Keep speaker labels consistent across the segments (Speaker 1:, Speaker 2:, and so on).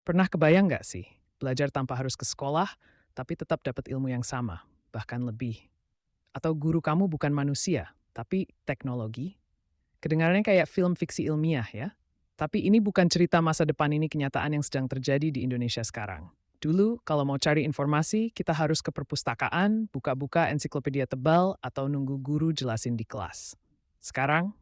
Speaker 1: Pernah kebayang nggak sih, belajar tanpa harus ke sekolah, tapi tetap dapat ilmu yang sama, bahkan lebih? Atau guru kamu bukan manusia, tapi teknologi? Kedengarannya kayak film fiksi ilmiah ya. Tapi ini bukan cerita masa depan, ini kenyataan yang sedang terjadi di Indonesia sekarang. Dulu, kalau mau cari informasi, kita harus ke perpustakaan, buka-buka ensiklopedia tebal, atau nunggu guru jelasin di kelas. Sekarang,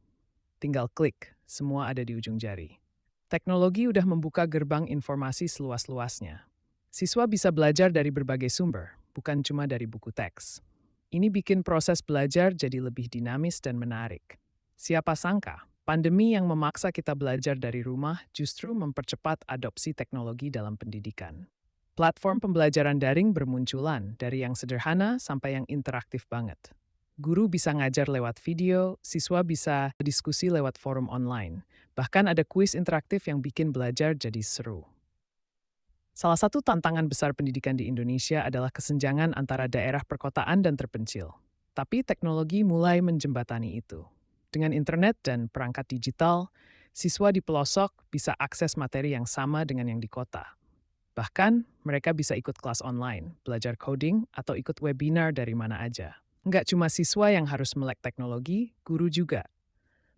Speaker 1: tinggal klik, semua ada di ujung jari. Teknologi udah membuka gerbang informasi seluas-luasnya. Siswa bisa belajar dari berbagai sumber, bukan cuma dari buku teks. Ini bikin proses belajar jadi lebih dinamis dan menarik. Siapa sangka, pandemi yang memaksa kita belajar dari rumah justru mempercepat adopsi teknologi dalam pendidikan. Platform pembelajaran daring bermunculan dari yang sederhana sampai yang interaktif banget. Guru bisa ngajar lewat video, siswa bisa diskusi lewat forum online. Bahkan ada kuis interaktif yang bikin belajar jadi seru. Salah satu tantangan besar pendidikan di Indonesia adalah kesenjangan antara daerah perkotaan dan terpencil. Tapi teknologi mulai menjembatani itu. Dengan internet dan perangkat digital, siswa di pelosok bisa akses materi yang sama dengan yang di kota. Bahkan, mereka bisa ikut kelas online, belajar coding, atau ikut webinar dari mana aja. Nggak cuma siswa yang harus melek teknologi, guru juga.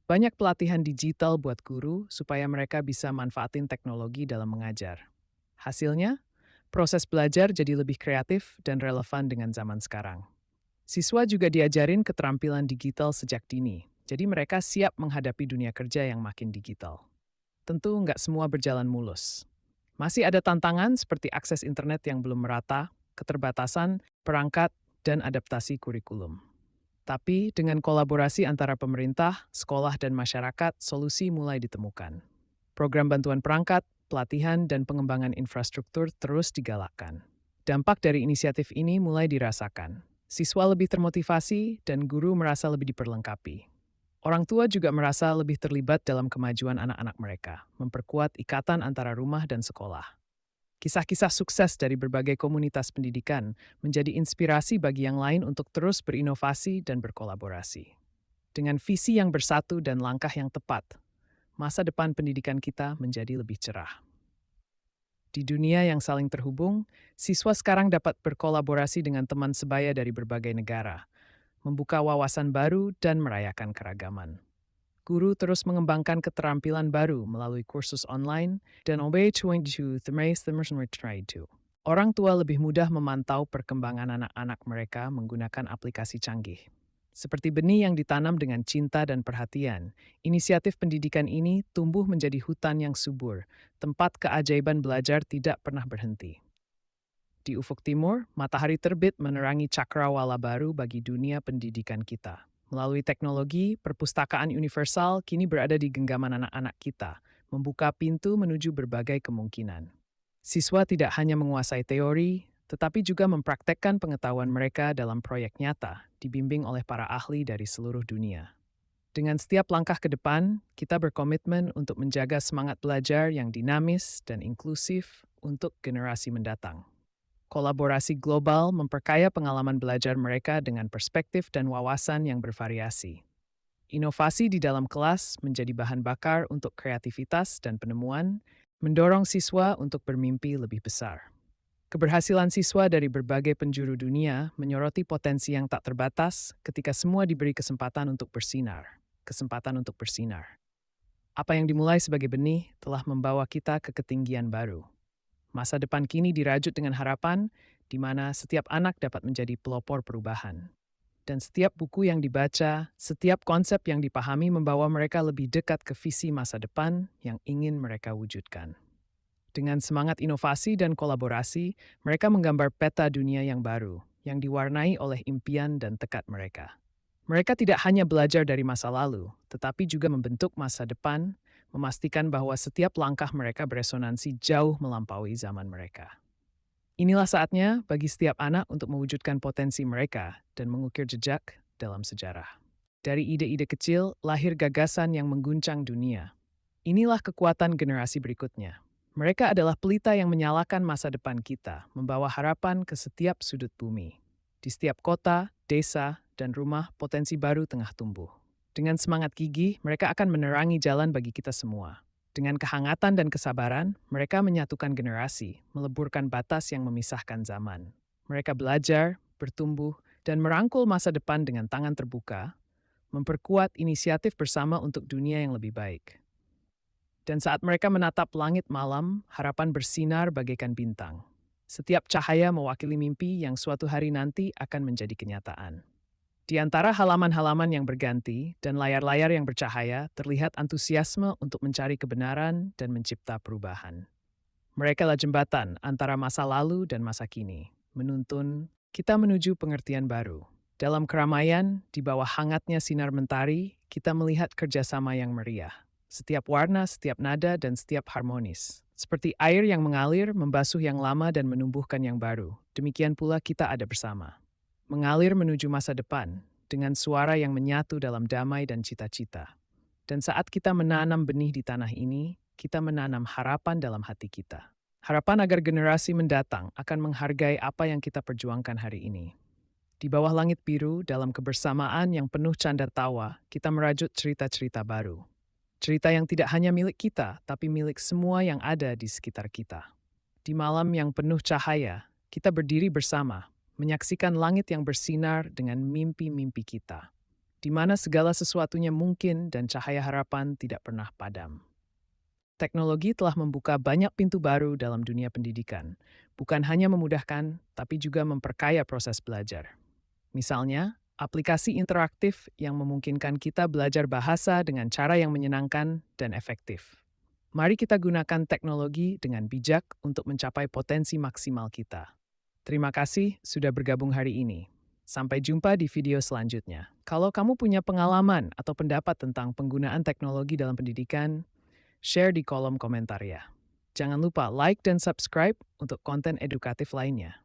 Speaker 1: Banyak pelatihan digital buat guru supaya mereka bisa manfaatin teknologi dalam mengajar. Hasilnya, proses belajar jadi lebih kreatif dan relevan dengan zaman sekarang. Siswa juga diajarin keterampilan digital sejak dini, jadi mereka siap menghadapi dunia kerja yang makin digital. Tentu nggak semua berjalan mulus. Masih ada tantangan seperti akses internet yang belum merata, keterbatasan perangkat, dan adaptasi kurikulum. Tapi dengan kolaborasi antara pemerintah, sekolah, dan masyarakat, solusi mulai ditemukan. Program bantuan perangkat, pelatihan, dan pengembangan infrastruktur terus digalakkan. Dampak dari inisiatif ini mulai dirasakan. Siswa lebih termotivasi dan guru merasa lebih diperlengkapi. Orang tua juga merasa lebih terlibat dalam kemajuan anak-anak mereka, memperkuat ikatan antara rumah dan sekolah. Kisah-kisah sukses dari berbagai komunitas pendidikan menjadi inspirasi bagi yang lain untuk terus berinovasi dan berkolaborasi. Dengan visi yang bersatu dan langkah yang tepat, masa depan pendidikan kita menjadi lebih cerah. Di dunia yang saling terhubung, siswa sekarang dapat berkolaborasi dengan teman sebaya dari berbagai negara, membuka wawasan baru dan merayakan keragaman. Guru terus mengembangkan keterampilan baru melalui kursus online dan orang tua lebih mudah memantau perkembangan anak-anak mereka menggunakan aplikasi canggih. Seperti benih yang ditanam dengan cinta dan perhatian, inisiatif pendidikan ini tumbuh menjadi hutan yang subur, tempat keajaiban belajar tidak pernah berhenti. Di ufuk timur, matahari terbit menerangi cakrawala baru bagi dunia pendidikan kita. Melalui teknologi, perpustakaan universal kini berada di genggaman anak-anak kita, membuka pintu menuju berbagai kemungkinan. Siswa tidak hanya menguasai teori, tetapi juga mempraktekkan pengetahuan mereka dalam proyek nyata, dibimbing oleh para ahli dari seluruh dunia. Dengan setiap langkah ke depan, kita berkomitmen untuk menjaga semangat belajar yang dinamis dan inklusif untuk generasi mendatang. Kolaborasi global memperkaya pengalaman belajar mereka dengan perspektif dan wawasan yang bervariasi. Inovasi di dalam kelas menjadi bahan bakar untuk kreativitas dan penemuan, mendorong siswa untuk bermimpi lebih besar. Keberhasilan siswa dari berbagai penjuru dunia menyoroti potensi yang tak terbatas ketika semua diberi kesempatan untuk bersinar. Kesempatan untuk bersinar. Apa yang dimulai sebagai benih telah membawa kita ke ketinggian baru. Masa depan kini dirajut dengan harapan, di mana setiap anak dapat menjadi pelopor perubahan. Dan setiap buku yang dibaca, setiap konsep yang dipahami membawa mereka lebih dekat ke visi masa depan yang ingin mereka wujudkan. Dengan semangat inovasi dan kolaborasi, mereka menggambar peta dunia yang baru, yang diwarnai oleh impian dan tekad mereka. Mereka tidak hanya belajar dari masa lalu, tetapi juga membentuk masa depan, memastikan bahwa setiap langkah mereka beresonansi jauh melampaui zaman mereka. Inilah saatnya bagi setiap anak untuk mewujudkan potensi mereka dan mengukir jejak dalam sejarah. Dari ide-ide kecil, lahir gagasan yang mengguncang dunia. Inilah kekuatan generasi berikutnya. Mereka adalah pelita yang menyalakan masa depan kita, membawa harapan ke setiap sudut bumi. Di setiap kota, desa, dan rumah, potensi baru tengah tumbuh. Dengan semangat gigih, mereka akan menerangi jalan bagi kita semua. Dengan kehangatan dan kesabaran, mereka menyatukan generasi, meleburkan batas yang memisahkan zaman. Mereka belajar, bertumbuh, dan merangkul masa depan dengan tangan terbuka, memperkuat inisiatif bersama untuk dunia yang lebih baik. Dan saat mereka menatap langit malam, harapan bersinar bagaikan bintang. Setiap cahaya mewakili mimpi yang suatu hari nanti akan menjadi kenyataan. Di antara halaman-halaman yang berganti dan layar-layar yang bercahaya, terlihat antusiasme untuk mencari kebenaran dan mencipta perubahan. Mereka adalah jembatan antara masa lalu dan masa kini, menuntun kita menuju pengertian baru. Dalam keramaian, di bawah hangatnya sinar mentari, kita melihat kerjasama yang meriah. Setiap warna, setiap nada, dan setiap harmonis. Seperti air yang mengalir, membasuh yang lama dan menumbuhkan yang baru. Demikian pula kita ada bersama. Mengalir menuju masa depan, dengan suara yang menyatu dalam damai dan cita-cita. Dan saat kita menanam benih di tanah ini, kita menanam harapan dalam hati kita. Harapan agar generasi mendatang akan menghargai apa yang kita perjuangkan hari ini. Di bawah langit biru, dalam kebersamaan yang penuh canda tawa, kita merajut cerita-cerita baru. Cerita yang tidak hanya milik kita, tapi milik semua yang ada di sekitar kita. Di malam yang penuh cahaya, kita berdiri bersama, menyaksikan langit yang bersinar dengan mimpi-mimpi kita, di mana segala sesuatunya mungkin dan cahaya harapan tidak pernah padam. Teknologi telah membuka banyak pintu baru dalam dunia pendidikan, bukan hanya memudahkan, tapi juga memperkaya proses belajar. Misalnya, aplikasi interaktif yang memungkinkan kita belajar bahasa dengan cara yang menyenangkan dan efektif. Mari kita gunakan teknologi dengan bijak untuk mencapai potensi maksimal kita. Terima kasih sudah bergabung hari ini. Sampai jumpa di video selanjutnya. Kalau kamu punya pengalaman atau pendapat tentang penggunaan teknologi dalam pendidikan, share di kolom komentar ya. Jangan lupa like dan subscribe untuk konten edukatif lainnya.